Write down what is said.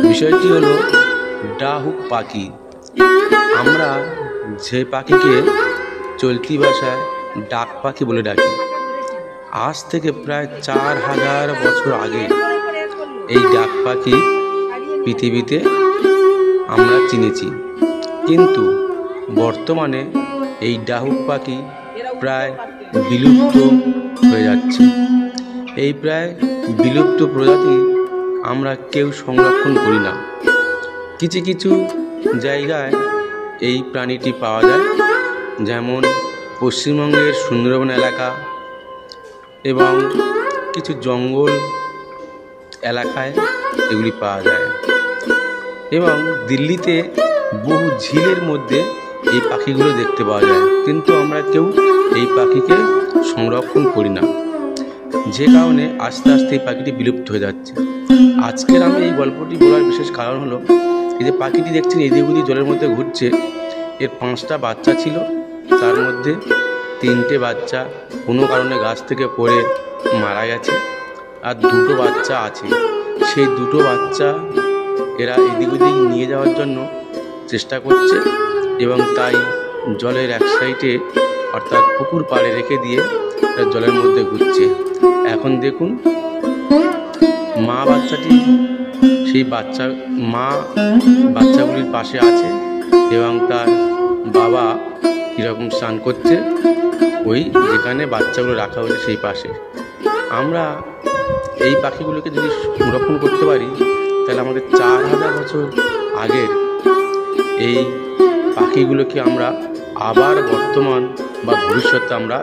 বিষয়টি হলো ডাহুক পাখি। আমরা যে পাখিকে চলতি ভাষায় ডাক পাখি বলে ডাকি, আজ থেকে প্রায় 4000 বছর আগে এই ডাক পাখি পৃথিবীতে আমরা চিনেছি। কিন্তু বর্তমানে এই ডাহুক পাখি প্রায় বিলুপ্ত হয়ে যাচ্ছে। এই প্রায় বিলুপ্ত প্রজাতি আমরা কেউ সংরক্ষণ করি না। কিছু কিছু জায়গায় এই প্রাণীটি পাওয়া যায়, যেমন পশ্চিমবঙ্গের সুন্দরবন এলাকা এবং কিছু জঙ্গল এলাকায় এগুলি পাওয়া যায়, এবং দিল্লিতে বহু ঝিলের মধ্যে এই পাখিগুলো দেখতে পাওয়া যায়। কিন্তু আমরা কেউ এই পাখিকে সংরক্ষণ করি না, যে কারণে আস্তে আস্তে এই পাখিটি বিলুপ্ত হয়ে যাচ্ছে। আজকের আমি এই গল্পটি বলার বিশেষ কারণ হলো, এই যে পাখিটি দেখছেন এদিক ওদিক জলের মধ্যে ঘুরছে, এর 5টা বাচ্চা ছিল, তার মধ্যে 3টে বাচ্চা কোনো কারণে গাছ থেকে পড়ে মারা গেছে, আর 2টো বাচ্চা আছে। সেই 2টো বাচ্চা এরা এদিক ওদিক নিয়ে যাওয়ার জন্য চেষ্টা করছে, এবং তাই জলের এক সাইডে অর্থাৎ পুকুর পাড়ে রেখে দিয়ে এরা জলের মধ্যে ঘুরছে। এখন দেখুন মা বাচ্চাটি সেই মা বাচ্চাগুলির পাশে আছে, এবং তার বাবা কীরকম স্নান করছে ওই যেখানে বাচ্চাগুলো রাখা হয়েছে সেই পাশে। আমরা এই পাখিগুলোকে যদি সংরক্ষণ করতে পারি, তাহলে আমাদের 4000 বছর আগের এই পাখিগুলোকে আমরা আবার বর্তমান বা ভবিষ্যতে আমরা